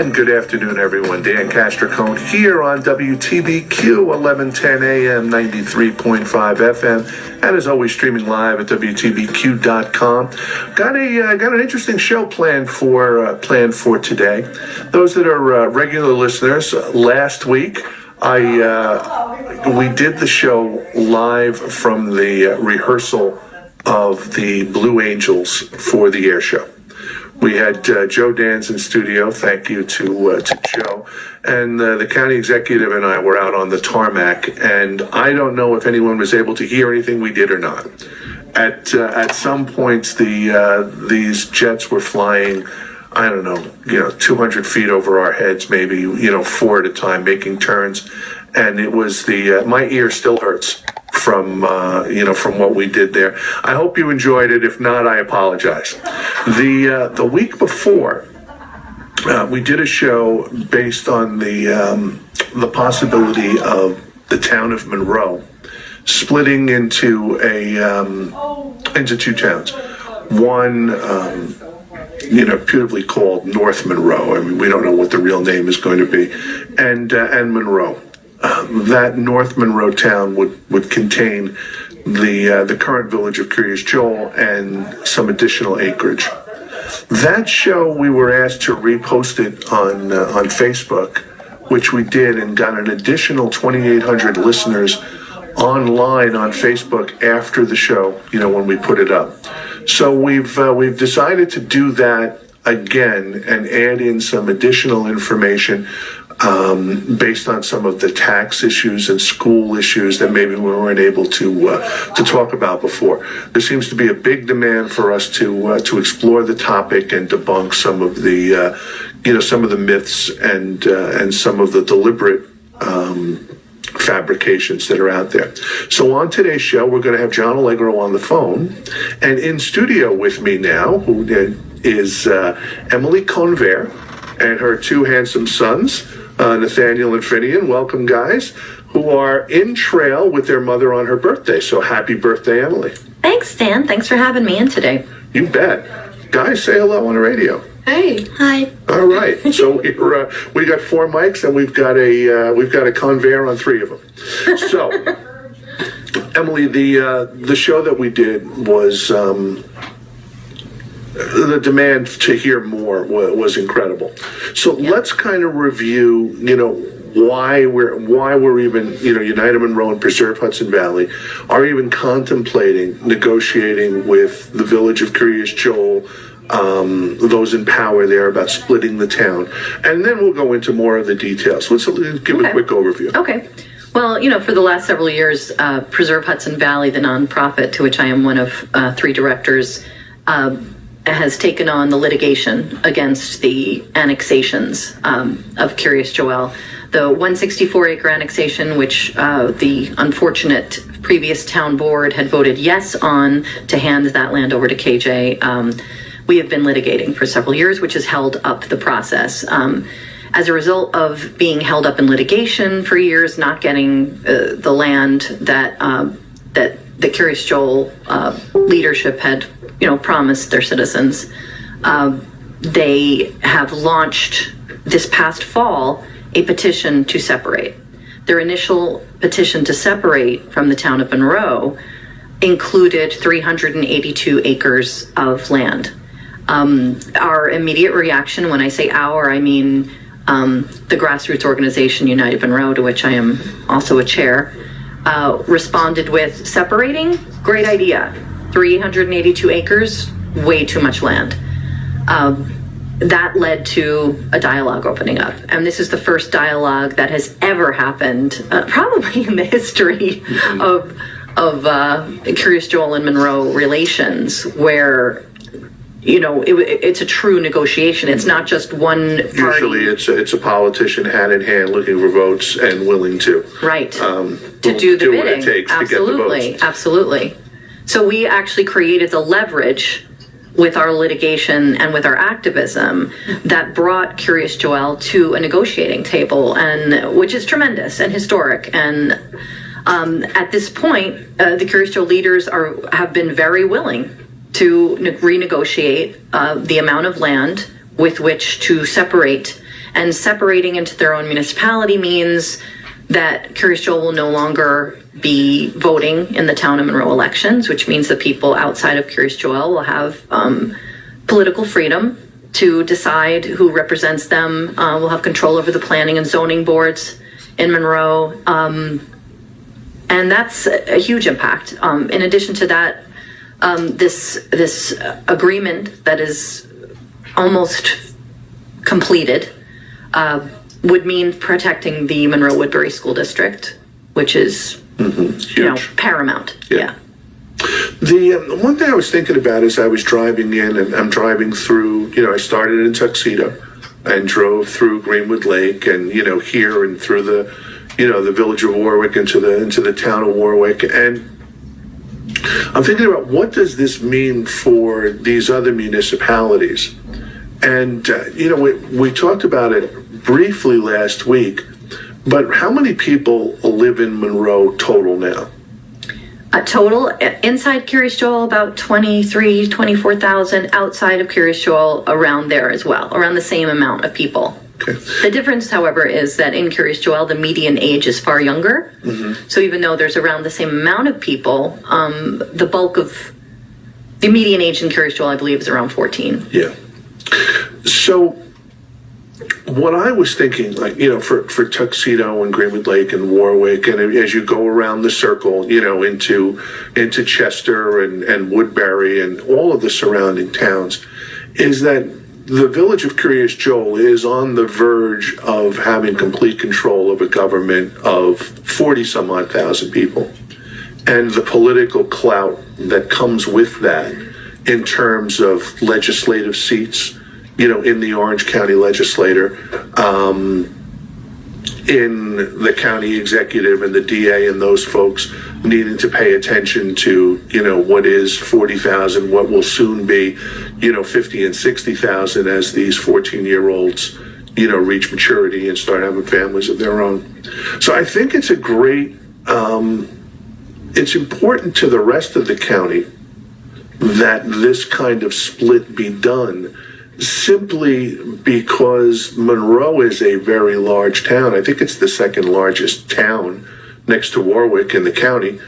And good afternoon, everyone. Dan Castricone here on WTBQ, 1110 AM, 93.5 FM, and as always, streaming live at WTBQ.com. Got an interesting show planned for today. Those that are regular listeners, last week we did the show live from the rehearsal of the Blue Angels for the air show. We had Joe Dans in studio. Thank you to Joe. And the county executive and I were out on the tarmac, and I don't know if anyone was able to hear anything we did or not. At some points, these jets were flying, 200 feet over our heads, maybe, 4 at a time, making turns. And it was my ear still hurts from what we did there. I hope you enjoyed it. If not, I apologize. The week before, we did a show based on the possibility of the town of Monroe splitting into two towns. One, beautifully called North Monroe. I mean, we don't know what the real name is going to be, and Monroe. That North Monroe town would contain the current village of Kiryas Joel and some additional acreage. That show, we were asked to repost it on Facebook, which we did, and got an additional 2,800 listeners online on Facebook after the show, when we put it up. So we've decided to do that again and add in some additional information based on some of the tax issues and school issues that maybe we weren't able to talk about before. There seems to be a big demand for us to explore the topic and debunk some of the myths and some of the deliberate fabrications that are out there. So on today's show, we're going to have John Allegro on the phone, and in studio with me now, who is Emily Convers and her two handsome sons, Nathaniel and Finian. Welcome, guys, who are in trail with their mother on her birthday. So happy birthday, Emily. Thanks, Dan. Thanks for having me in today. You bet. Guys, say hello on the radio. Hey. Hi. All right. So we got 4 mics, and we've got a Convers on 3 of them. So, Emily, the show that we did was the demand to hear more was incredible. So let's kind of review, why we're even, United Monroe and Preserve Hudson Valley are even contemplating negotiating with the village of Kiryas Joel, those in power there, about splitting the town. And then we'll go into more of the details. Let's give a quick overview. Okay. Well, for the last several years, Preserve Hudson Valley, the nonprofit to which I am one of 3 directors, has taken on the litigation against the annexations of Kiryas Joel. The 164-acre annexation, which the unfortunate previous town board had voted yes on to hand that land over to KJ, we have been litigating for several years, which has held up the process. As a result of being held up in litigation for years, not getting the land that the Kiryas Joel leadership had promised their citizens, they have launched this past fall a petition to separate. Their initial petition to separate from the town of Monroe included 382 acres of land. Our immediate reaction, when I say our, I mean the grassroots organization United Monroe, to which I am also a chair, responded with separating, great idea. 382 acres, way too much land. That led to a dialogue opening up. And this is the first dialogue that has ever happened, probably in the history of Kiryas Joel and Monroe relations, where it's a true negotiation. It's not just one party. Usually it's a politician hand in hand looking for votes and willing to. Right. To do the bidding. What it takes to get the votes. Absolutely. So we actually created the leverage with our litigation and with our activism that brought Kiryas Joel to a negotiating table, and which is tremendous and historic. And at this point, the Kiryas Joel leaders have been very willing to renegotiate the amount of land with which to separate And separating into their own municipality means that Kiryas Joel will no longer be voting in the town of Monroe elections, which means that people outside of Kiryas Joel will have political freedom to decide who represents them. We'll have control over the planning and zoning boards in Monroe. And that's a huge impact. In addition to that, this agreement that is almost completed would mean protecting the Monroe Woodbury School District, which is paramount. Yeah. The one thing I was thinking about as I was driving in, and I'm driving through, I started in Tuxedo and drove through Greenwood Lake and, here and through the village of Warwick into the town of Warwick. And I'm thinking about, what does this mean for these other municipalities? And, we talked about it briefly last week, but how many people live in Monroe total now? Total inside Kiryas Joel, about 24,000. Outside of Kiryas Joel, around there as well, around the same amount of people. Okay. The difference, however, is that in Kiryas Joel, the median age is far younger. Mm-hmm. So even though there's around the same amount of people, the bulk of the median age in Kiryas Joel, I believe, is around 14. Yeah. So what I was thinking, for Tuxedo and Greenwood Lake and Warwick, and as you go around the circle, into Chester and Woodbury and all of the surrounding towns, is that the village of Kiryas Joel is on the verge of having complete control of a government of 40-some-odd thousand people. And the political clout that comes with that in terms of legislative seats, in the Orange County legislature, in the county executive and the DA and those folks needing to pay attention to, what is 40,000, what will soon be, 50 and 60,000 as these 14-year-olds, reach maturity and start having families of their own. So I think it's a great, it's important to the rest of the county that this kind of split be done, simply because Monroe is a very large town. I think it's the second largest town next to Warwick in the county.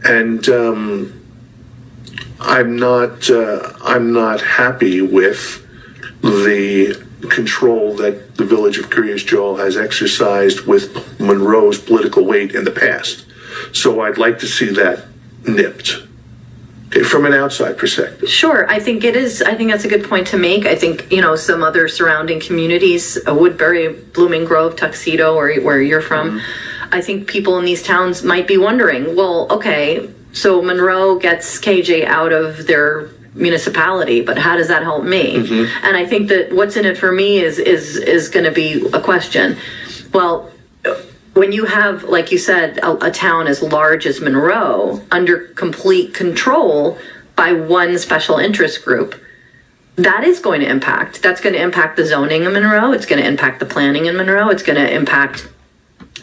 And I'm not happy with the control that the village of Kiryas Joel has exercised with Monroe's political weight in the past. So I'd like to see that nipped. From an outside perspective. Sure, I think it is. I think that's a good point to make. I think, some other surrounding communities, Woodbury, Blooming Grove, Tuxedo, where you're from, I think people in these towns might be wondering, well, okay, so Monroe gets KJ out of their municipality, but how does that help me? Mm-hmm. And I think that what's in it for me is going to be a question. Well, when you have, like you said, a town as large as Monroe under complete control by one special interest group, that is going to impact. That's going to impact the zoning in Monroe. It's going to impact the planning in Monroe. It's going to impact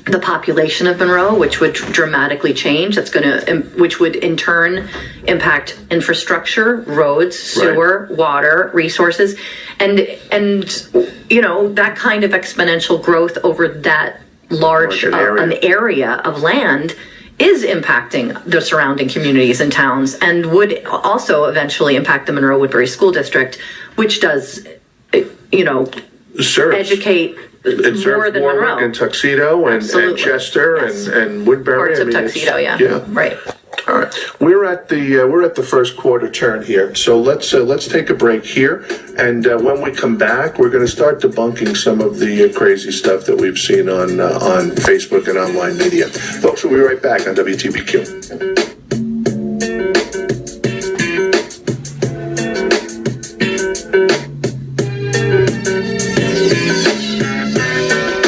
the population of Monroe, which would dramatically change. Which would in turn impact infrastructure, roads, sewer, right, water, resources, and that kind of exponential growth over that large an area of land is impacting the surrounding communities and towns, and would also eventually impact the Monroe Woodbury School District, which does, educate more than Warwick Monroe. And Tuxedo and Chester, yes, and Woodbury. Parts of Tuxedo, yeah. Right. All right, we're at the first quarter turn here, so let's take a break here, and when we come back, we're going to start debunking some of the crazy stuff that we've seen on Facebook and online media. Folks, we'll be right back on WTBQ.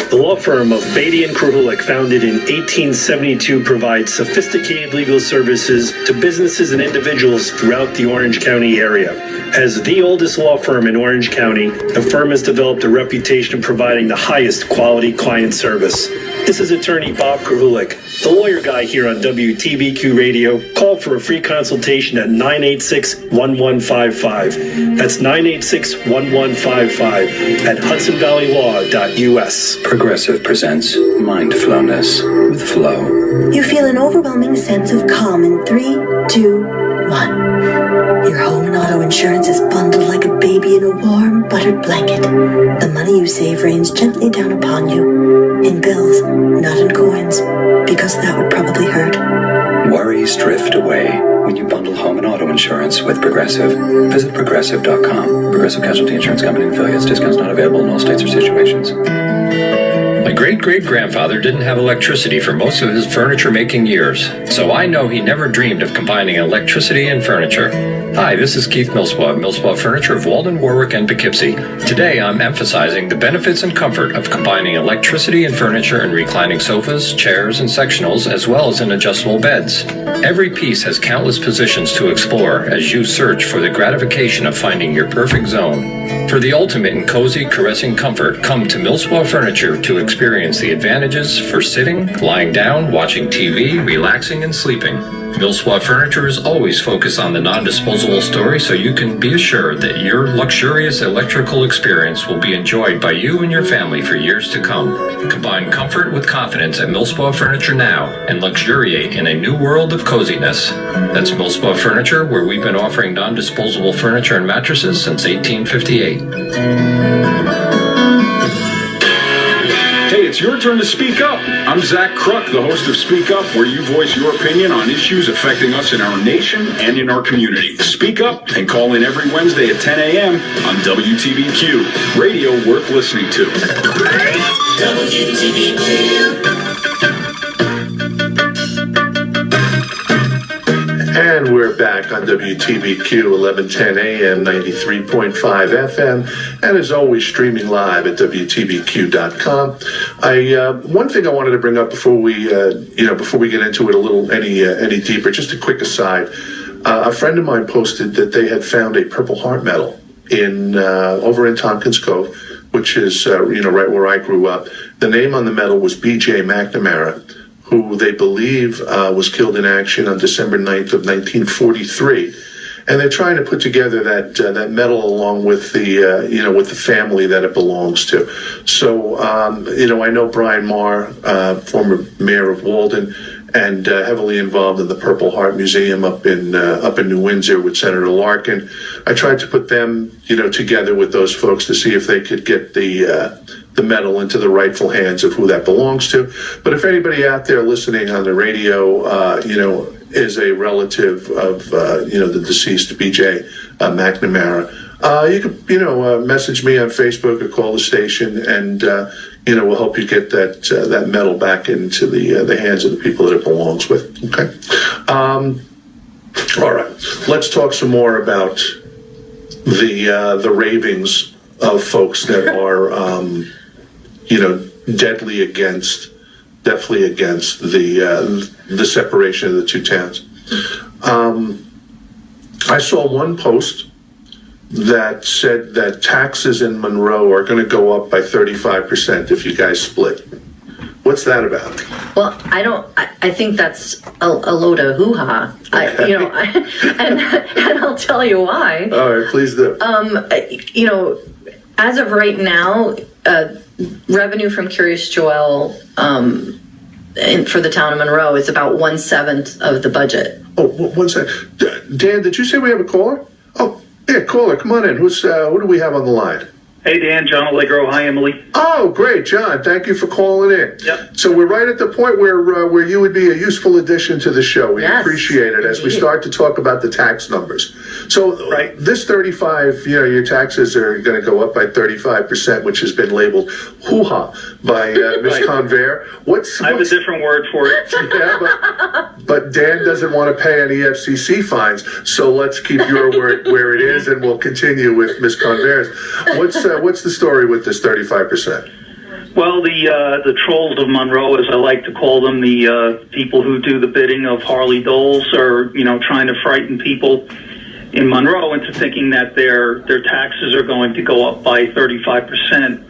The law firm firm of Beatty & Krahulik, founded in 1872, provides sophisticated legal services to businesses and individuals throughout the Orange County area. As the oldest law firm in Orange County, the firm has developed a reputation of providing the highest quality client service. This is attorney Bob Krahulik, the lawyer guy here on WTBQ Radio. Call for a free consultation at 986-1155. That's 986-1155 at hudsonvalleylaw.us. Progressive presents Mindfulness with Flow. You feel an overwhelming sense of calm in 3, 2, 1. Your home and auto insurance is bundled like a baby in a warm, buttered blanket. The money you save rains gently down upon you, in bills, not in coins, because that would probably hurt. Worries drift away when you bundle home and auto insurance with Progressive. Visit Progressive.com. Progressive Casualty Insurance Company and affiliates. Discounts not available in all states or situations. My great-great-grandfather didn't have electricity for most of his furniture-making years, so I know he never dreamed of combining electricity and furniture. Hi, this is Keith Millspaw of Millspaw Furniture of Walden, Warwick, and Poughkeepsie. Today, I'm emphasizing the benefits and comfort of combining electricity and furniture in reclining sofas, chairs, and sectionals, as well as in adjustable beds. Every piece has countless positions to explore as you search for the gratification of finding your perfect zone. For the ultimate in cozy, caressing comfort, come to Millspaw Furniture to experience the advantages for sitting, lying down, watching TV, relaxing, and sleeping. Millspaw Furniture is always focused on the non-disposable story, so you can be assured that your luxurious electrical experience will be enjoyed by you and your family for years to come. Combine comfort with confidence at Millspaw Furniture now and luxuriate in a new world of coziness. That's Millspaw Furniture, where we've been offering non-disposable furniture and mattresses since 1858. Hey, it's your turn to speak up. I'm Zach Kruk, the host of Speak Up, where you voice your opinion on issues affecting us in our nation and in our community. Speak up and call in every Wednesday at 10 a.m. on WTBQ, radio worth listening to. WTBQ. And we're back on WTBQ 1110 AM, 93.5 FM, and as always, streaming live at WTBQ.com. One thing I wanted to bring up before we get into it a little any deeper, just a quick aside. A friend of mine posted that they had found a Purple Heart medal over in Tompkins Cove, which is right where I grew up. The name on the medal was B.J. McNamara, who they believe was killed in action on December 9th of 1943. And they're trying to put together that medal along with the family that it belongs to. So, I know Brian Marr, former mayor of Walden, and heavily involved in the Purple Heart Museum up in New Windsor with Senator Larkin. I tried to put them, together with those folks to see if they could get the medal into the rightful hands of who that belongs to. But if anybody out there listening on the radio, is a relative of, the deceased B.J. McNamara, you could, message me on Facebook or call the station, and we'll help you get that medal back into the hands of the people that it belongs with. Okay. All right. Let's talk some more about the ravings of folks that are, definitely against the separation of the two towns. I saw one post that said that taxes in Monroe are going to go up by 35% if you guys split. What's that about? Well, I think that's a load of hoo-ha. Okay. And I'll tell you why. All right, please do. As of right now, revenue from Kiryas Joel for the town of Monroe is about 1/7 of the budget. Oh, 1 second. Dan, did you say we have a caller? Oh, yeah, caller, come on in. Who do we have on the line? Hey, Dan, John Allegro. Hi, Emily. Oh, great, John. Thank you for calling in. Yep. So we're right at the point where you would be a useful addition to the show. We appreciate it as we start to talk about the tax numbers. So this 35, your taxes are going to go up by 35%, which has been labeled hoo-ha by Ms. Convers. I have a different word for it. Yeah, but Dan doesn't want to pay any FCC fines, so let's keep your word where it is, and we'll continue with Ms. Convers. What's the story with this 35%? Well, the trolls of Monroe, as I like to call them, the people who do the bidding of Harley Doles, are trying to frighten people in Monroe into thinking that their taxes are going to go up by 35%.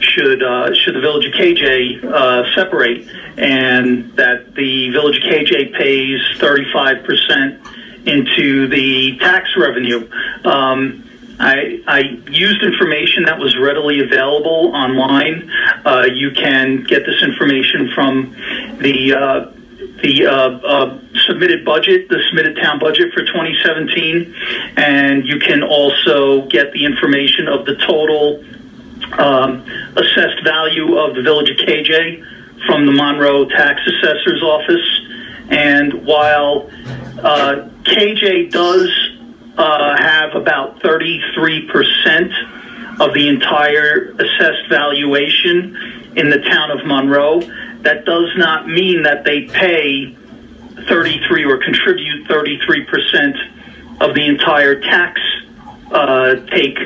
Should the Village of KJ separate, and that the Village of KJ pays 35% into the tax revenue. I used information that was readily available online. You can get this information from the submitted budget, the submitted town budget for 2017, and you can also get the information of the total assessed value of the Village of KJ from the Monroe Tax Assessor's Office. And while KJ does have about 33% of the entire assessed valuation in the town of Monroe, that does not mean that they pay 33 or contribute 33% of the entire tax take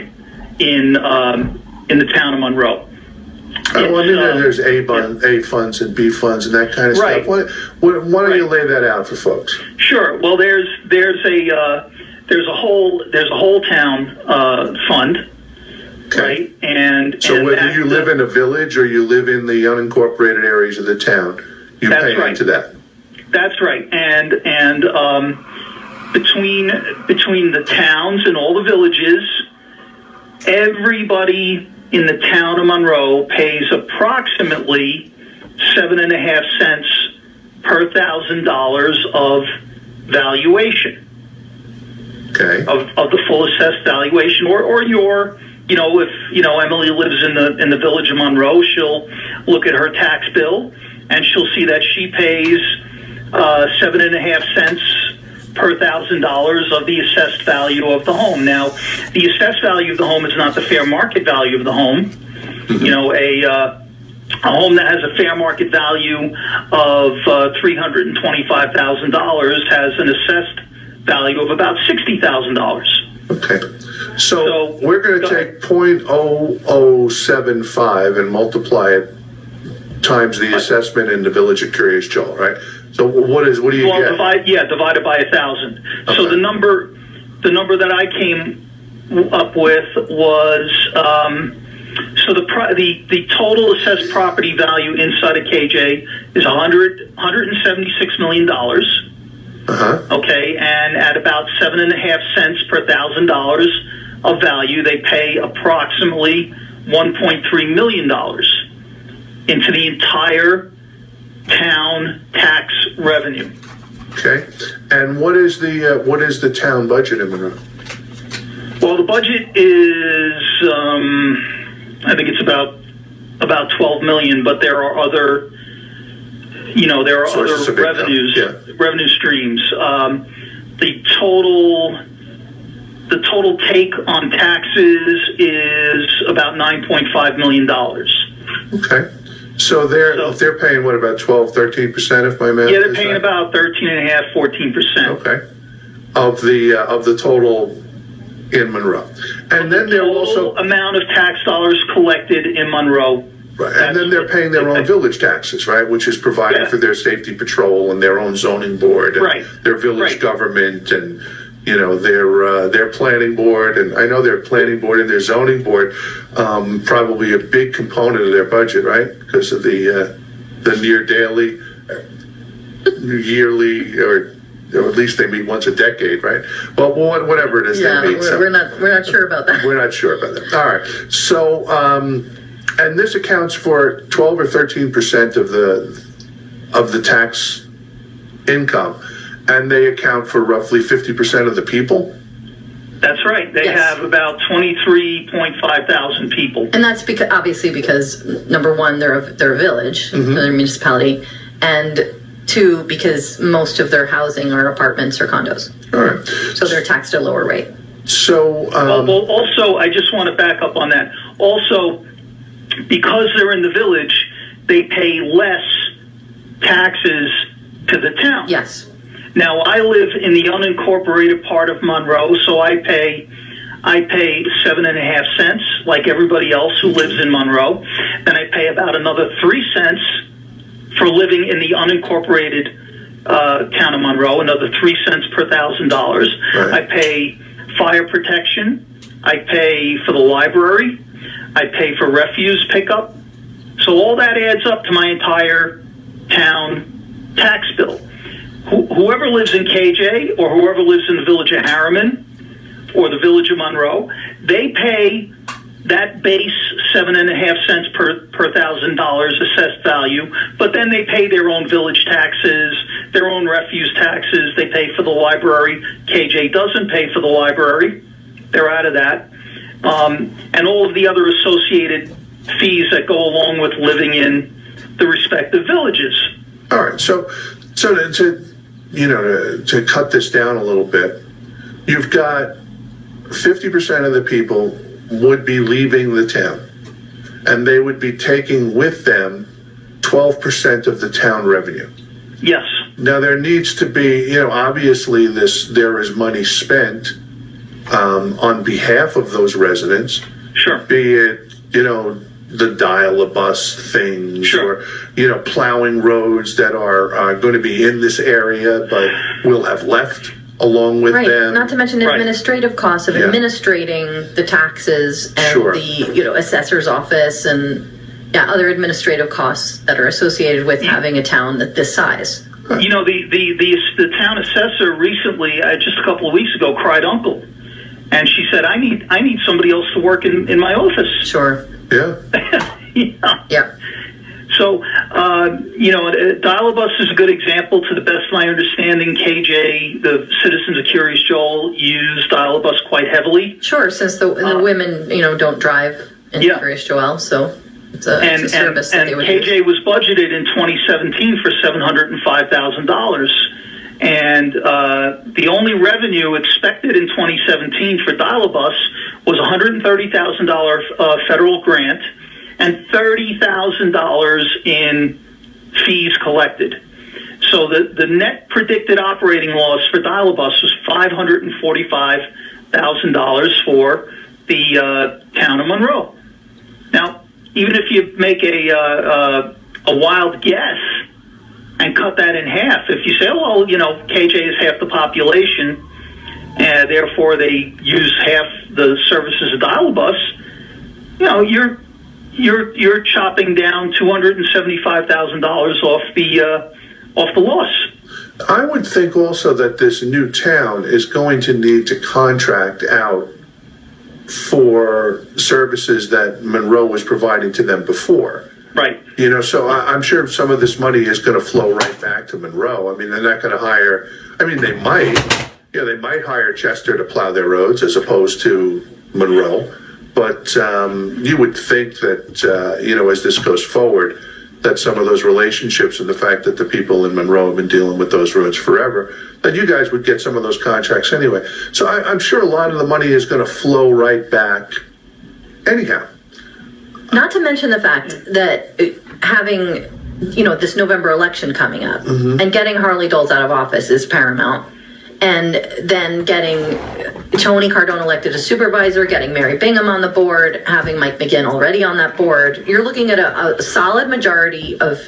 in the town of Monroe. Well, I mean, there's A funds and B funds and that kind of right. stuff. Why don't you lay that out for folks? Sure. Well, there's a whole town fund, okay. Right? And so whether you live in a village or you live in the unincorporated areas of the town, you pay into that. That's right. And between the towns and all the villages, everybody in the town of Monroe pays approximately 7.5 cents per $1,000 of valuation. Okay. Of the full assessed valuation, or your, if Emily lives in the village of Monroe, she'll look at her tax bill and she'll see that she pays 7.5 cents per $1,000 of the assessed value of the home. Now, the assessed value of the home is not the fair market value of the home. Mm-hmm. A home that has a fair market value of $325,000 has an assessed value of about $60,000. Okay. So we're going to take 0.0075 and multiply it times the assessment in the Village of Kiryas Joel, right? So what do you get? Divided by 1,000. Okay. So the number that I came up with was the total assessed property value inside of KJ is $176 million. Uh-huh. Okay, and at about 7.5 cents per $1,000 of value, they pay approximately $1.3 million into the entire town tax revenue. Okay, and what is the town budget in Monroe? Well, the budget is I think it's about $12 million, but there are other sources of revenues, revenue streams. The total take on taxes is about $9.5 million. Okay. So they're paying what, about 12-13%, if my math? Yeah, they're paying about 13.5%, 14%. Okay. Of the total in Monroe, and then they're also amount of tax dollars collected in Monroe. Right, and then they're paying their own village taxes, right? Which is provided for their safety patrol and their own zoning board, and their village government, and their planning board, and I know their planning board and their zoning board probably a big component of their budget, right? Because of the near daily, yearly, or at least they meet once a decade, right? Well, whatever it is they meet. We're not sure about that. We're not sure about that. All right, so. And this accounts for 12 or 13% of the tax income, and they account for roughly 50% of the people. That's right. They have about 23.5 thousand people, and that's because number one, they're a village, they're a municipality, and two, because most of their housing are apartments or condos. All right. So they're taxed at a lower rate. So, also, I just want to back up on that. Also, because they're in the village, they pay less taxes to the town. Yes. Now, I live in the unincorporated part of Monroe, so I pay I pay 7.5 cents, like everybody else who lives in Monroe. Then I pay about another 3 cents for living in the unincorporated town of Monroe, another 3 cents per $1,000. Right. I pay fire protection. I pay for the library. I pay for refuse pickup. So all that adds up to my entire town tax bill. Whoever lives in KJ or whoever lives in the village of Harriman or the village of Monroe, they pay that base 7.5 cents per $1,000 assessed value, but then they pay their own village taxes, their own refuse taxes. They pay for the library. KJ doesn't pay for the library. They're out of that. And all of the other associated fees that go along with living in the respective villages. All right, so to cut this down a little bit, you've got 50% of the people would be leaving the town, and they would be taking with them 12% of the town revenue. Yes. Now there needs to be, obviously there is money spent on behalf of those residents. Sure. Be it, the dial-a-bus things, sure, or plowing roads that are going to be in this area but will have left along with them. Not to mention administrative costs of administrating the taxes and the assessor's office and other administrative costs that are associated with having a town this size. The town assessor recently, just a couple of weeks ago, cried uncle, and she said, "I need somebody else to work in my office." Sure. Yeah. Yeah. So, dial-a-bus is a good example. To the best of my understanding, KJ, the citizens of Kiryas Joel, use dial-a-bus quite heavily. Sure, since the women, don't drive in Kiryas Joel, so it's a service that they would use. KJ was budgeted in 2017 for $705,000. And the only revenue expected in 2017 for dial-a-bus was $130,000 federal grant and $30,000 in fees collected. So the net predicted operating loss for dial-a-bus was $545,000 for the town of Monroe. Now, even if you make a wild guess and cut that in half, if you say, oh, well, KJ is half the population, and therefore they use half the services of dial-a-bus, you're chopping down $275,000 off the loss. I would think also that this new town is going to need to contract out for services that Monroe was providing to them before. Right. So I'm sure some of this money is going to flow right back to Monroe. I mean, they're not going to hire, they might hire Chester to plow their roads as opposed to Monroe. But you would think that, as this goes forward, that some of those relationships and the fact that the people in Monroe have been dealing with those roads forever, that you guys would get some of those contracts anyway. So I'm sure a lot of the money is going to flow right back anyhow. Not to mention the fact that having, this November election coming up and getting Harley Doles out of office is paramount. And then getting Tony Cardone elected as supervisor, getting Mary Bingham on the board, having Mike McGinn already on that board, you're looking at a solid majority of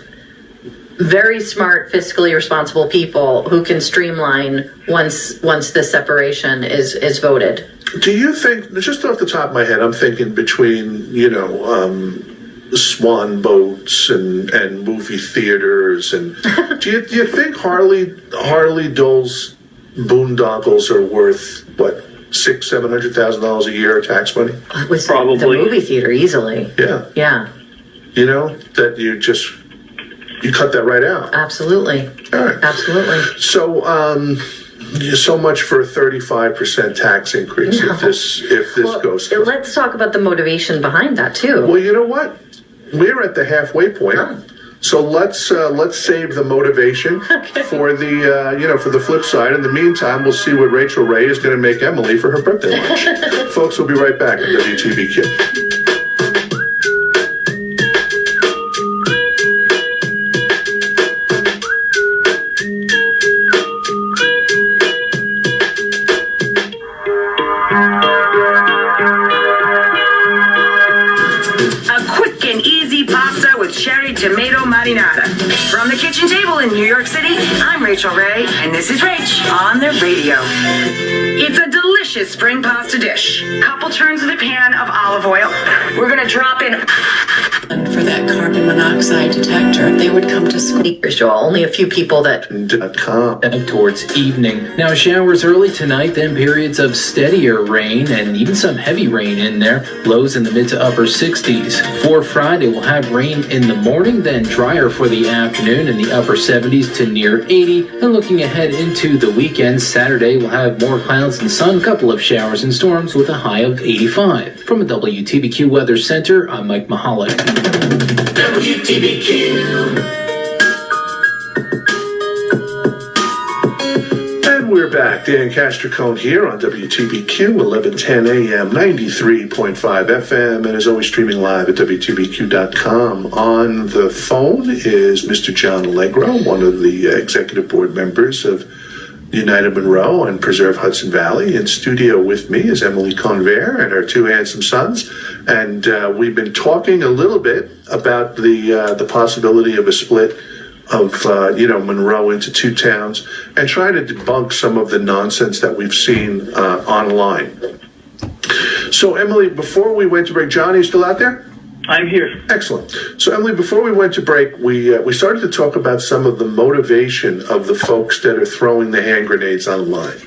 very smart, fiscally responsible people who can streamline once this separation is voted. Do you think, just off the top of my head, I'm thinking between, swan boats and movie theaters, and do you think Harley Dole's boondoggles are worth $600,000-$700,000 a year of tax money? With probably the movie theater easily. Yeah. That you cut that right out. Absolutely. All right. Absolutely. So much for a 35% tax increase if this goes through. Let's talk about the motivation behind that too. Well, you know what? We're at the halfway point. Oh. So let's save the motivation for the flip side. In the meantime, we'll see what Rachel Ray is going to make Emily for her birthday lunch. Folks, we'll be right back at WTBQ. cherry tomato marinara. From the kitchen table in New York City, I'm Rachel Ray, and this is Rach on the radio. It's a delicious spring pasta dish. Couple turns of the pan of olive oil. We're gonna drop in for that carbon monoxide detector. They would come to school. Kiryas Joel, only a few people that .com. Towards evening. Now showers early tonight, then periods of steadier rain and even some heavy rain in there. Lows in the mid to upper 60s. For Friday, we'll have rain in the morning, then drier for the afternoon in the upper 70s to near 80. And looking ahead into the weekend, Saturday, we'll have more clouds and sun, couple of showers and storms with a high of 85. From the WTBQ Weather Center, I'm Mike Mahalik. WTBQ. And we're back. Dan Castricone here on WTBQ, 1110 AM, 93.5 FM, and as always streaming live at WTBQ.com. On the phone is Mr. John Allegro, one of the executive board members of United Monroe and Preserve Hudson Valley. In studio with me is Emily Convers and her two handsome sons. And we've been talking a little bit about the possibility of a split of Monroe into two towns, and try to debunk some of the nonsense that we've seen online. So Emily, before we went to break, John, are you still out there? I'm here. Excellent. So Emily, before we went to break, we started to talk about some of the motivation of the folks that are throwing the hand grenades online.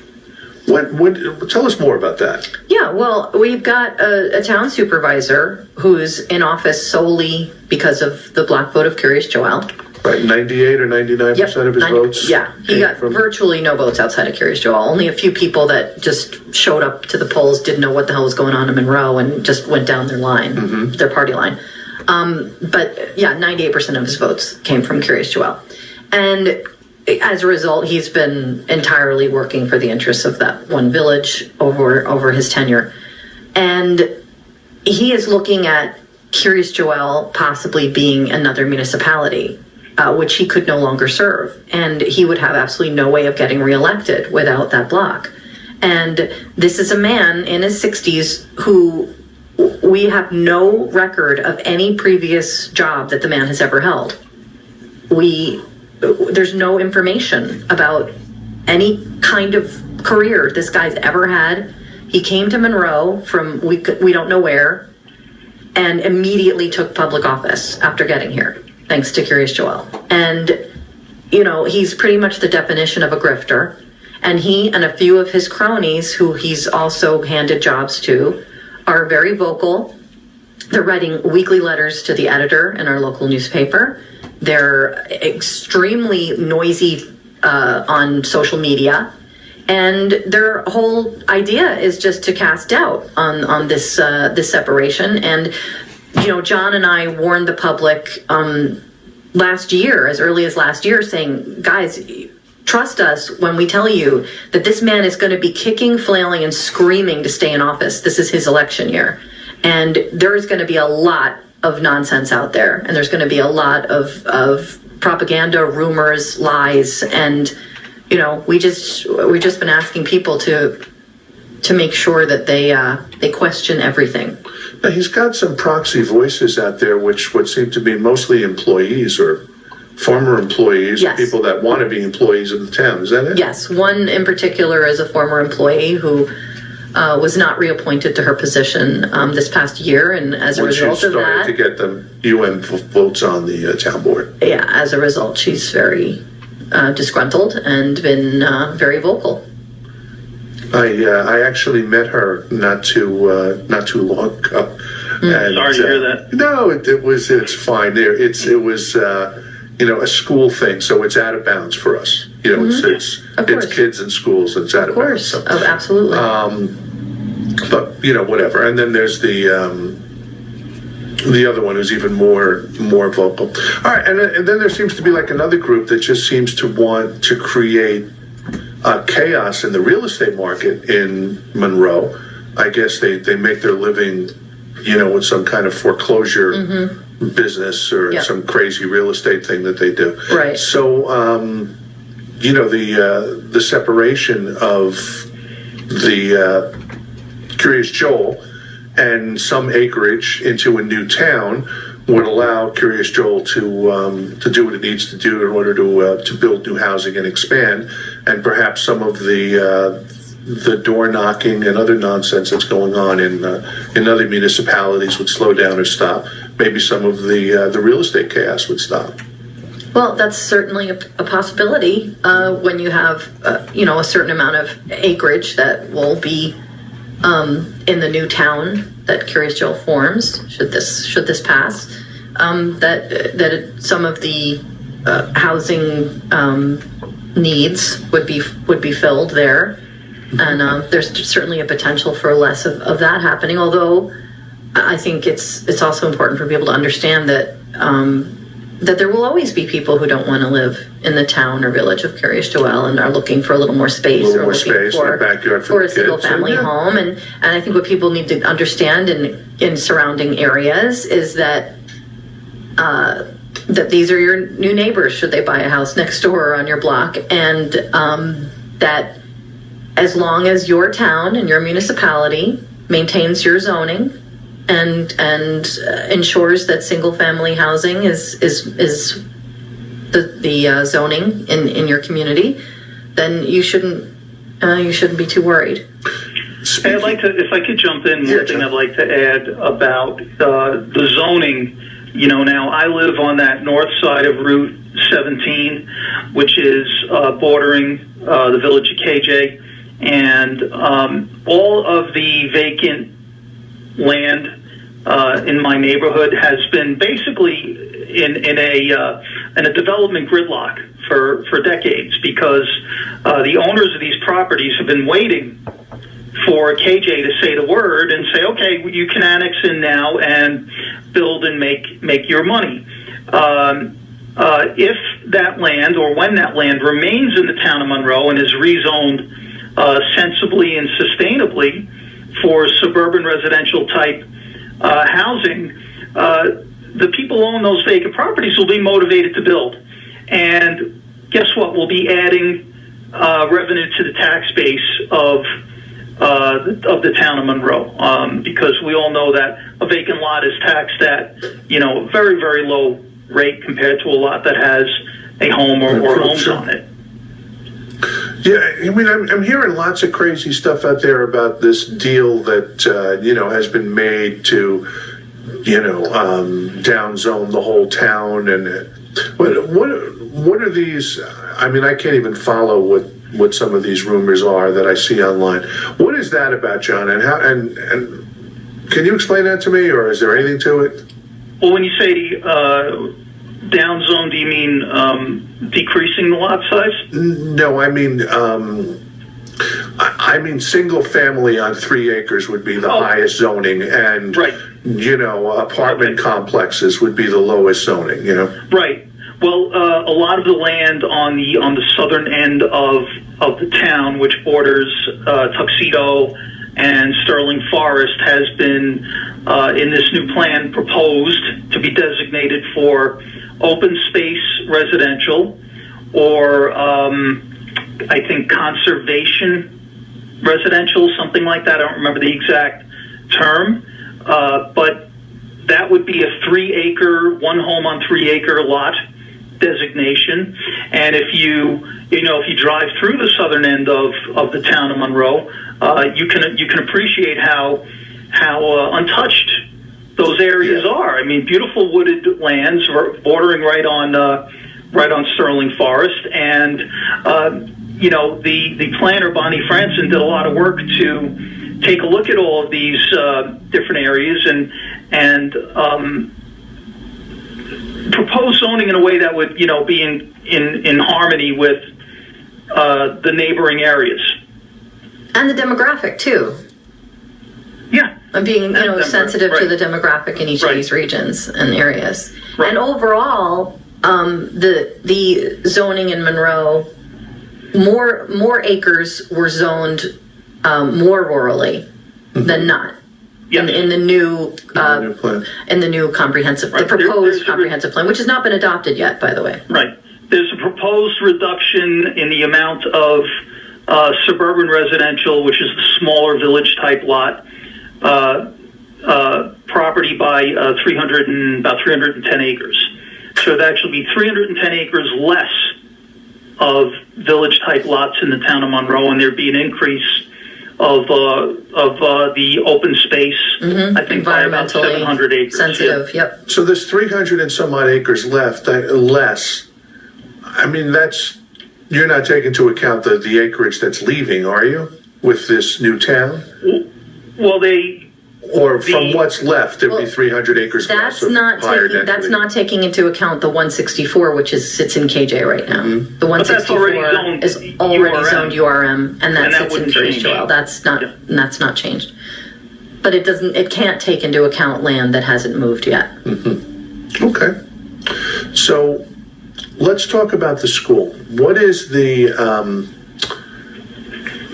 What tell us more about that. Yeah, well, we've got a town supervisor who's in office solely because of the black vote of Kiryas Joel. Right, 98 or 99% of his votes? Yeah, he got virtually no votes outside of Kiryas Joel. Only a few people that just showed up to the polls, didn't know what the hell was going on in Monroe, and just went down their line, their party line. But yeah, 98% of his votes came from Kiryas Joel. And as a result, he's been entirely working for the interests of that one village over his tenure. And he is looking at Kiryas Joel possibly being another municipality, which he could no longer serve. And he would have absolutely no way of getting reelected without that block. And this is a man in his 60s who we have no record of any previous job that the man has ever held. There's no information about any kind of career this guy's ever had. He came to Monroe from we don't know where, and immediately took public office after getting here, thanks to Kiryas Joel. And, he's pretty much the definition of a grifter. And he and a few of his cronies, who he's also handed jobs to, are very vocal. They're writing weekly letters to the editor in our local newspaper. They're extremely noisy on social media. And their whole idea is just to cast doubt on this separation. And, John and I warned the public last year, as early as last year, saying, guys, trust us when we tell you that this man is going to be kicking, flailing, and screaming to stay in office. This is his election year. And there is going to be a lot of nonsense out there. And there's going to be a lot of propaganda, rumors, lies. And, we've just been asking people to make sure that they question everything. Now, he's got some proxy voices out there, which would seem to be mostly employees or former employees, yes, people that want to be employees of the town. Is that it? Yes. One in particular is a former employee who was not reappointed to her position this past year, and as a result of that, to get them votes on the town board. Yeah, as a result, she's very disgruntled and been very vocal. I actually met her not too long ago. And, sorry to hear that. No, it's fine. It was a school thing, so it's out of bounds for us. It's kids in schools. It's out of bounds. So. Oh, absolutely. But whatever. And then there's the other one who's even more vocal. All right, and then there seems to be like another group that just seems to want to create chaos in the real estate market in Monroe. I guess they make their living, with some kind of foreclosure business or some crazy real estate thing that they do. Right. So, the separation of the Kiryas Joel and some acreage into a new town would allow Kiryas Joel to do what it needs to do in order to build new housing and expand, and perhaps some of the door knocking and other nonsense that's going on in other municipalities would slow down or stop. Maybe some of the real estate chaos would stop. Well, that's certainly a possibility when you have a certain amount of acreage that will be in the new town that Kiryas Joel forms. Should this pass, that some of the housing needs would be filled there. And there's certainly a potential for less of that happening. Although I think it's also important for people to understand that that there will always be people who don't want to live in the town or village of Kiryas Joel and are looking for a little more space or looking for a single family home. And I think what people need to understand in surrounding areas is that that these are your new neighbors should they buy a house next door or on your block, and that as long as your town and your municipality maintains your zoning and ensures that single family housing is the zoning in your community, then you shouldn't be too worried. Hey, I'd like to, if I could jump in, one thing I'd like to add about the zoning. Now I live on that north side of Route 17, which is bordering the village of KJ. And all of the vacant land in my neighborhood has been basically in a development gridlock for decades, because the owners of these properties have been waiting for KJ to say the word and say, okay, you can annex in now and build and make your money. If that land, or when that land remains in the town of Monroe and is rezoned sensibly and sustainably for suburban residential type housing, the people who own those vacant properties will be motivated to build. And guess what? We'll be adding revenue to the tax base of the town of Monroe, because we all know that a vacant lot is taxed at a very, very low rate compared to a lot that has a home or homes on it. Yeah, I mean, I'm hearing lots of crazy stuff out there about this deal that has been made to downzone the whole town, and what are these? I mean, I can't even follow what some of these rumors are that I see online. What is that about, John? And how? And can you explain that to me, or is there anything to it? Well, when you say downzone, do you mean decreasing the lot size? No, I mean single family on 3 acres would be the highest zoning, and apartment complexes would be the lowest zoning. Right. Well, a lot of the land on the southern end of the town, which borders Tuxedo and Sterling Forest, has been in this new plan proposed to be designated for open space residential, or I think conservation residential, something like that. I don't remember the exact term, but that would be a 3-acre, one home on 3-acre lot designation. And if you drive through the southern end of the town of Monroe, you can appreciate how untouched those areas are. I mean, beautiful wooded lands bordering right on Sterling Forest, and the planner Bonnie Franson did a lot of work to take a look at all of these different areas and propose zoning in a way that would be in harmony with the neighboring areas and the demographic too. Yeah. And being, sensitive to the demographic in each of these regions and areas. Right. And overall, the zoning in Monroe, more acres were zoned more rurally than not. Yes. In the new plan. In the new comprehensive, the proposed comprehensive plan, which has not been adopted yet, by the way. Right. There's a proposed reduction in the amount of suburban residential, which is the smaller village type lot, property by about 310 acres. So it'd actually be 310 acres less of village-type lots in the town of Monroe, and there'd be an increase of the open space, I think, by about 700 acres. Sensitive, yep. So there's 300 and some odd acres left, less. I mean, you're not taking into account the acreage that's leaving, are you, with this new town? Well, Or from what's left, there'd be 300 acres less of higher density. That's not taking into account the 164, which sits in KJ right now. The 164 is already zoned URM, and that sits in Kiryas Joel. That's not changed. But it can't take into account land that hasn't moved yet. Okay. So let's talk about the school. What is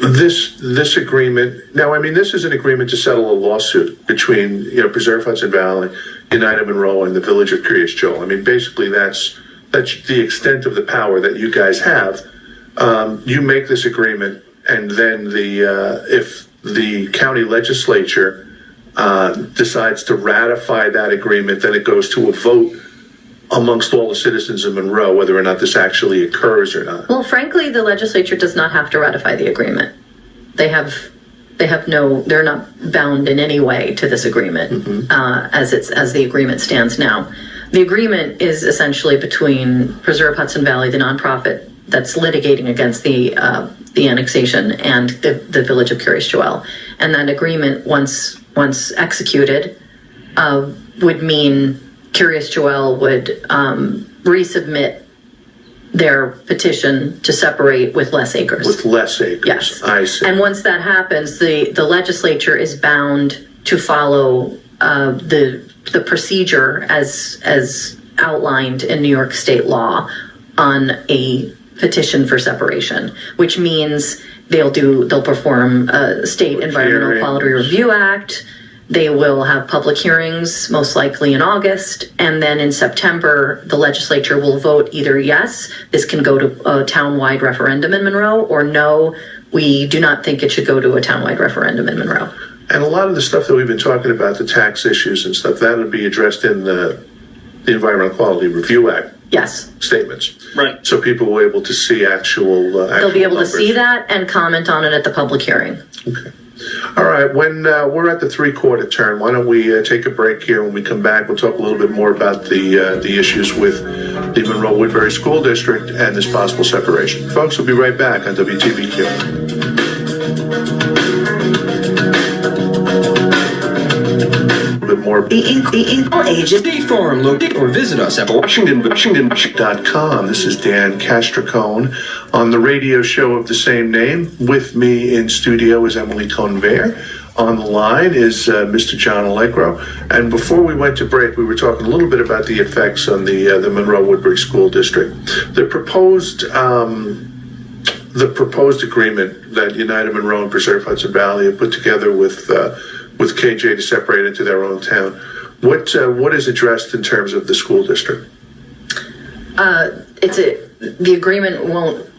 this agreement? Now, I mean, this is an agreement to settle a lawsuit between, Preserve Hudson Valley, United Monroe, and the village of Kiryas Joel. I mean, basically, that's the extent of the power that you guys have. You make this agreement, and then if the county legislature decides to ratify that agreement, then it goes to a vote amongst all the citizens of Monroe, whether or not this actually occurs or not. Well, frankly, the legislature does not have to ratify the agreement. They're not bound in any way to this agreement as the agreement stands now. The agreement is essentially between Preserve Hudson Valley, the nonprofit that's litigating against the annexation, and the village of Kiryas Joel. And that agreement, once executed, would mean Kiryas Joel would resubmit their petition to separate with less acres. With less acres. Yes. I see. And once that happens, the legislature is bound to follow the procedure as outlined in New York state law on a petition for separation, which means they'll perform a state Environmental Quality Review Act. They will have public hearings, most likely in August, and then in September, the legislature will vote either yes, this can go to a townwide referendum in Monroe, or no, we do not think it should go to a townwide referendum in Monroe. And a lot of the stuff that we've been talking about, the tax issues and stuff, that would be addressed in the Environmental Quality Review Act. Yes. Statements. Right. So people will be able to see actual They'll be able numbers. to see that and comment on it at the public hearing. Okay. All right, when we're at the three-quarter turn, why don't we take a break here? When we come back, we'll talk a little bit more about the issues with the Monroe-Woodbury School District and this possible separation. Folks, we'll be right back on WTBQ. More the equal ages. State Farm, locate or visit us at Washington.com. This is Dan Castricone on the radio show of the same name. With me in studio is Emily Convers. On the line is Mr. John Allegro. And before we went to break, we were talking a little bit about the effects on the Monroe-Woodbury School District. The proposed agreement that United Monroe and Preserve Hudson Valley have put together with KJ to separate into their own town. What is addressed in terms of the school district? The agreement won't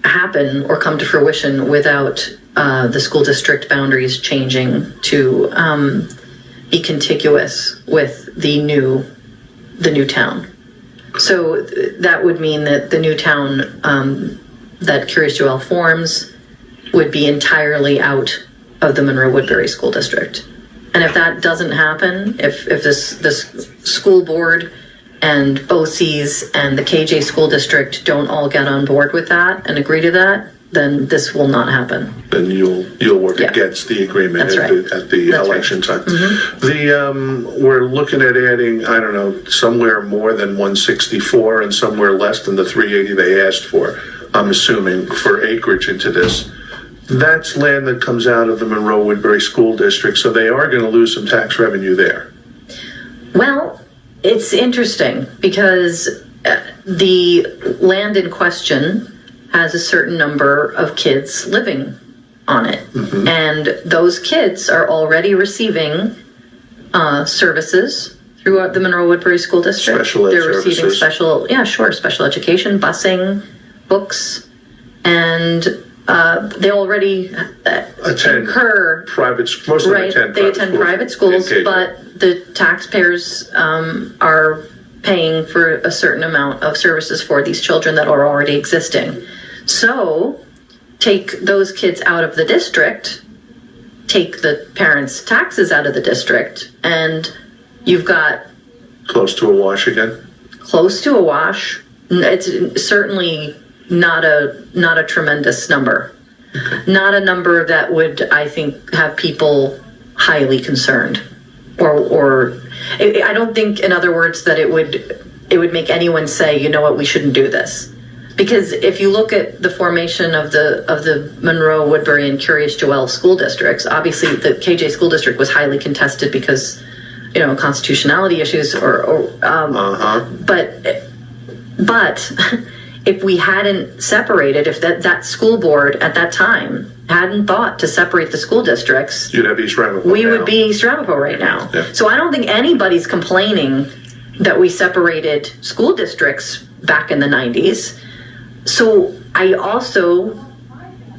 happen or come to fruition without the school district boundaries changing to be contiguous with the new town. So that would mean that the new town that Kiryas Joel forms would be entirely out of the Monroe-Woodbury School District. And if that doesn't happen, if this school board and BOCES and the KJ School District don't all get on board with that and agree to that, then this will not happen. Then you'll work against the agreement at the election time. We're looking at adding, I don't know, somewhere more than 164 and somewhere less than the 380 they asked for, I'm assuming, for acreage into this. That's land that comes out of the Monroe-Woodbury School District, so they are going to lose some tax revenue there. Well, it's interesting because the land in question has a certain number of kids living on it. And those kids are already receiving services throughout the Monroe-Woodbury School District. Special ed services. Receiving special education, busing, books, and they already Attend incur private. Most of them right. attend. They attend private schools, Okay. but the taxpayers are paying for a certain amount of services for these children that are already existing. So take those kids out of the district, take the parents' taxes out of the district, and you've got Close to a wash again. close to a wash. It's certainly not a tremendous number. Not a number that would, I think, have people highly concerned, or I don't think, in other words, that it would make anyone say, you know what, we shouldn't do this. Because if you look at the formation of the Monroe, Woodbury, and Kiryas Joel school districts, obviously the KJ school district was highly contested because, constitutionality issues, but if we hadn't separated, if that school board at that time hadn't thought to separate the school districts, You'd have East Ramapo we now. would be East Ramapo right now. Yeah. So I don't think anybody's complaining that we separated school districts back in the 90s. So I also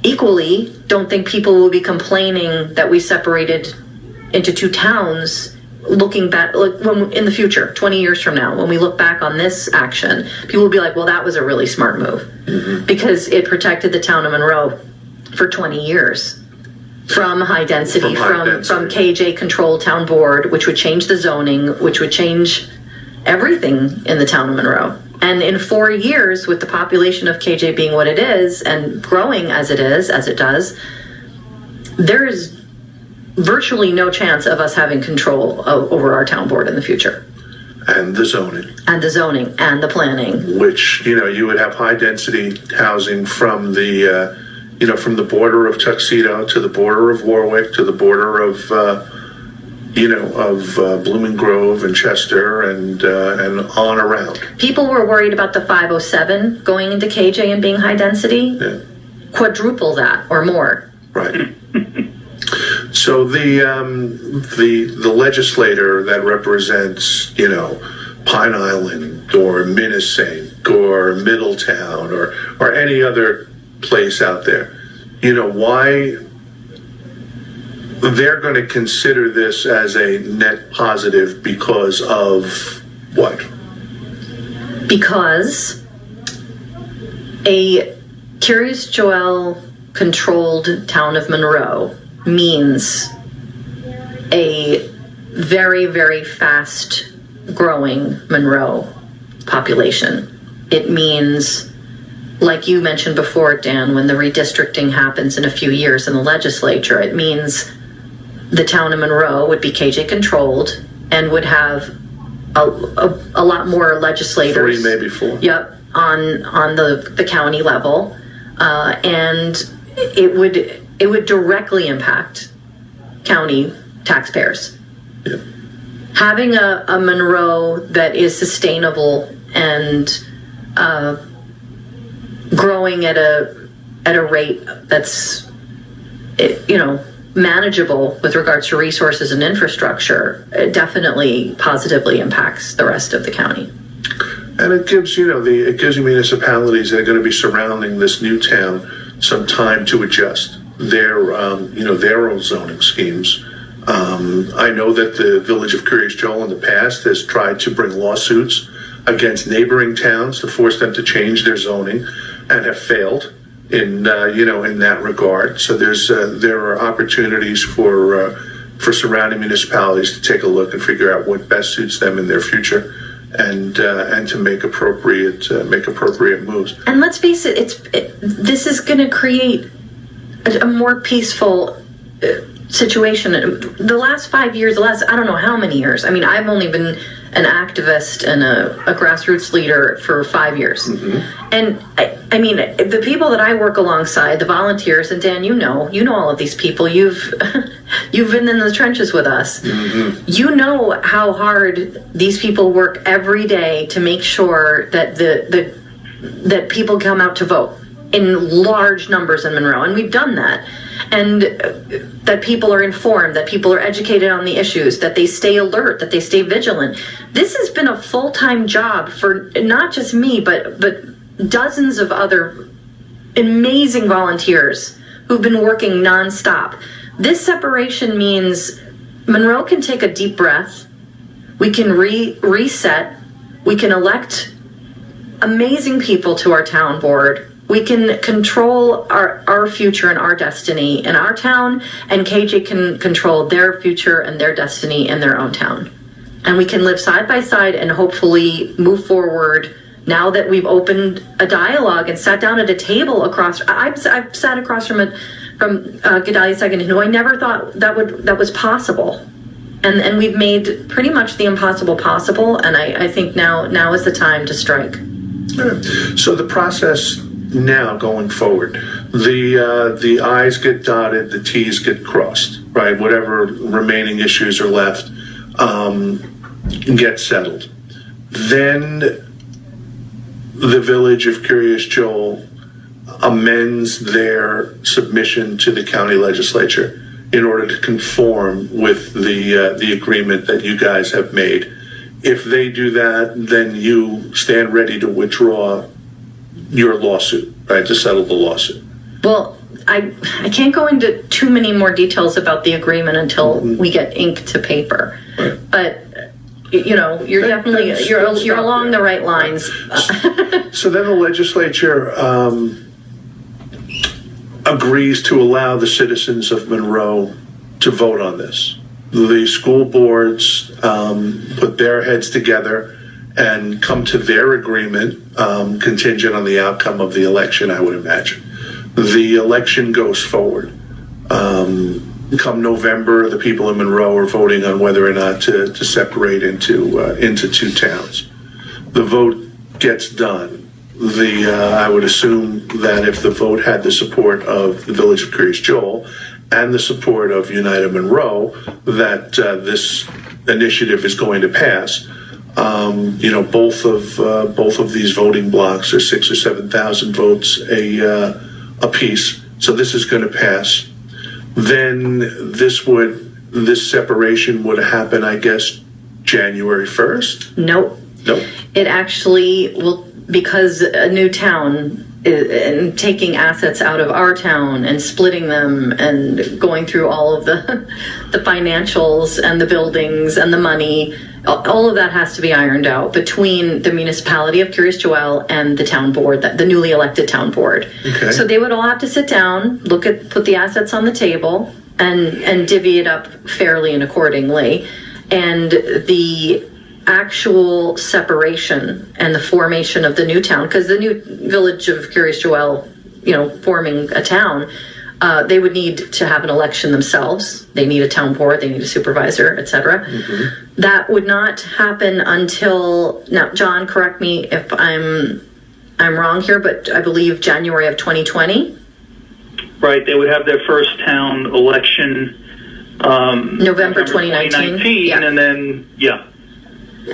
equally don't think people will be complaining that we separated into two towns looking back, like when in the future, 20 years from now, when we look back on this action, people will be like, well, that was a really smart move because it protected the town of Monroe for 20 years from high density, from KJ controlled town board, which would change the zoning, which would change everything in the town of Monroe. And in 4 years, with the population of KJ being what it is and growing as it does, there is virtually no chance of us having control over our town board in the future. And the zoning. And the zoning and the planning. Which, you would have high density housing from the, from the border of Tuxedo to the border of Warwick to the border of, Blooming Grove and Chester and on around. People were worried about the 507 going into KJ and being high density. Yeah. Quadruple that or more. Right. So the legislator that represents, Pine Island or Minnesink or Middletown or any other place out there, why they're going to consider this as a net positive because of what? Because a Kiryas Joel controlled town of Monroe means a very, very fast growing Monroe population. It means, like you mentioned before, Dan, when the redistricting happens in a few years in the legislature, it means the town of Monroe would be KJ controlled and would have a lot more legislators. 3, maybe 4. Yep, on the county level, and it would directly impact county taxpayers. Yeah. Having a Monroe that is sustainable and growing at a rate that's manageable with regards to resources and infrastructure, it definitely positively impacts the rest of the county. And it gives it gives municipalities that are going to be surrounding this new town some time to adjust their own zoning schemes. I know that the village of Kiryas Joel in the past has tried to bring lawsuits against neighboring towns to force them to change their zoning, and have failed in that regard. So there are opportunities for surrounding municipalities to take a look and figure out what best suits them in their future, and to make appropriate moves. And let's face it, this is going to create a more peaceful situation. The last 5 years, I don't know how many years. I mean, I've only been an activist and a grassroots leader for 5 years. Mm-hmm. And I mean, the people that I work alongside, the volunteers, and Dan, you know all of these people. You've been in the trenches with us. Mm-hmm. You know how hard these people work every day to make sure that that people come out to vote in large numbers in Monroe, and we've done that. And that people are informed, that people are educated on the issues, that they stay alert, that they stay vigilant. This has been a full-time job for not just me, but dozens of other amazing volunteers who've been working nonstop. This separation means Monroe can take a deep breath. We can reset. We can elect amazing people to our town board. We can control our future and our destiny in our town, and KJ can control their future and their destiny in their own town. And we can live side by side and hopefully move forward now that we've opened a dialogue and sat down at a table across. I've sat across from Gedalia Seguin, who I never thought that was possible. And we've made pretty much the impossible possible, and I think now is the time to strike. So the process now going forward, the I's get dotted, the T's get crossed, right? Whatever remaining issues are left get settled. Then the village of Kiryas Joel amends their submission to the county legislature in order to conform with the agreement that you guys have made. If they do that, then you stand ready to withdraw your lawsuit, right, to settle the lawsuit. Well, I can't go into too many more details about the agreement until we get ink to paper. Right. But you're definitely you're along the right lines. So then the legislature agrees to allow the citizens of Monroe to vote on this. The school boards put their heads together and come to their agreement, contingent on the outcome of the election, I would imagine. The election goes forward. Come November, the people in Monroe are voting on whether or not to separate into two towns. The vote gets done. I would assume that if the vote had the support of the village of Kiryas Joel and the support of United Monroe, that this initiative is going to pass. Both of these voting blocks are 6,000 or 7,000 votes a piece. So this is going to pass. Then this separation would happen, I guess, January 1st? Nope. It actually will, because a new town and taking assets out of our town and splitting them and going through all of the financials and the buildings and the money, all of that has to be ironed out between the municipality of Kiryas Joel and the town board, the newly elected town board. Okay. So they would all have to sit down, put the assets on the table, and divvy it up fairly and accordingly. And the actual separation and the formation of the new town, because the new village of Kiryas Joel, forming a town, they would need to have an election themselves. They need a town board, they need a supervisor, etc. Mm-hmm. That would not happen until, now John, correct me if I'm wrong here, but I believe January of 2020. Right, they would have their first town election November 2019. Yeah. And then,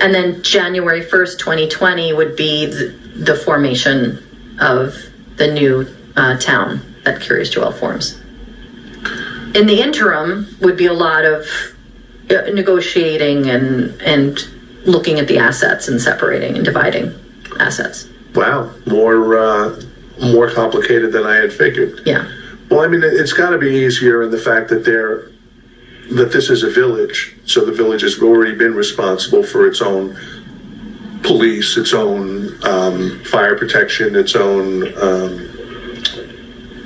And then January 1st, 2020 would be the formation of the new town that Kiryas Joel forms. In the interim would be a lot of negotiating and looking at the assets and separating and dividing assets. Wow, more complicated than I had figured. Yeah. Well, I mean, it's got to be easier in the fact that this is a village, so the village has already been responsible for its own police, its own fire protection, its own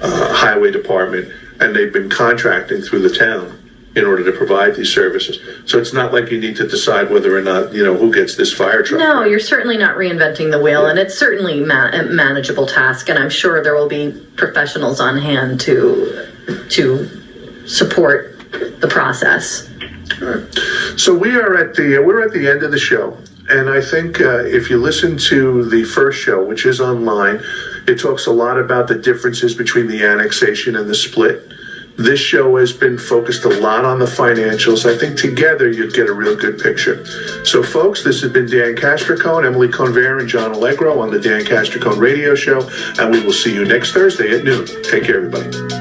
highway department, and they've been contracting through the town in order to provide these services. So it's not like you need to decide whether or not, who gets this fire truck. No, you're certainly not reinventing the wheel, and it's certainly a manageable task, and I'm sure there will be professionals on hand to support the process. So we're at the end of the show, and I think if you listen to the first show, which is online, it talks a lot about the differences between the annexation and the split. This show has been focused a lot on the financials. I think together you'd get a real good picture. So folks, this has been Dan Castricone, Emily Convers, and John Allegro on the Dan Castricone Radio Show, and we will see you next Thursday at noon. Take care, everybody.